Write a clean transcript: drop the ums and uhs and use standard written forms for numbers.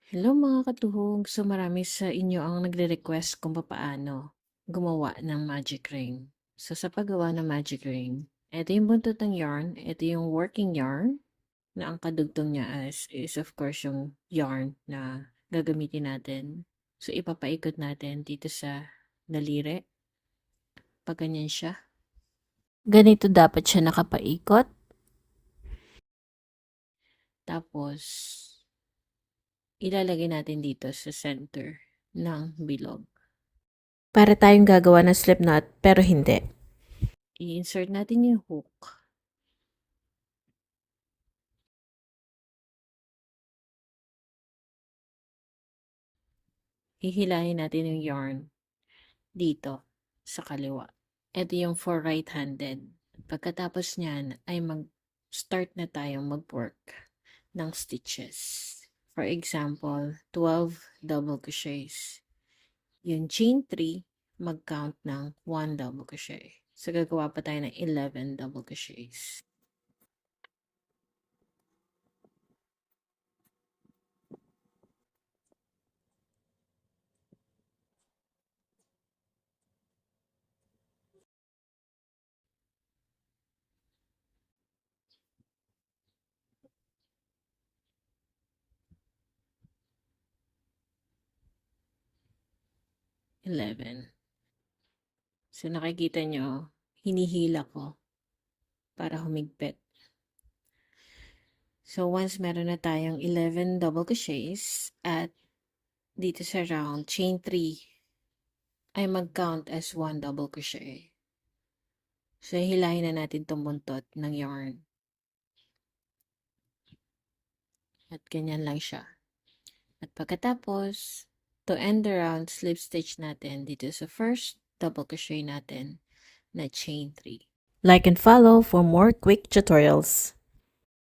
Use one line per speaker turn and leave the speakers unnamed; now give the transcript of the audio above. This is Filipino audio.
Hello mga katuhog! So marami sa inyo ang nagre-request kung papaano gumawa ng magic ring. So sa paggawa ng magic ring, ito yung buntot ng yarn, ito yung working yarn na ang kadugtong niya is of course yung yarn na gagamitin natin. So ipapaikot natin dito sa daliri. Pag ganyan siya. Ganito dapat siya nakapaikot. Tapos ilalagay natin dito sa center ng bilog.
Para tayong gagawa ng slip knot pero hindi.
I-insert natin yung hook. Hihilahin natin yung yarn dito sa kaliwa. Ito yung for right-handed. Pagkatapos niyan ay mag-start na tayong mag-work ng stitches. For example, 12 double crochets. Yung chain 3, mag-count ng 1 double crochet. So, gagawa pa tayo ng 11 double crochets. So, nakikita nyo, hinihila ko para humigpit. So, once meron na tayong 11 double crochets at dito sa round, chain 3 ay mag-count as 1 double crochet. So, hilahin na natin itong buntot ng yarn. At ganyan lang siya. At pagkatapos, to end the round, slip stitch natin dito sa first double crochet natin na chain 3.
Like and follow for more quick tutorials.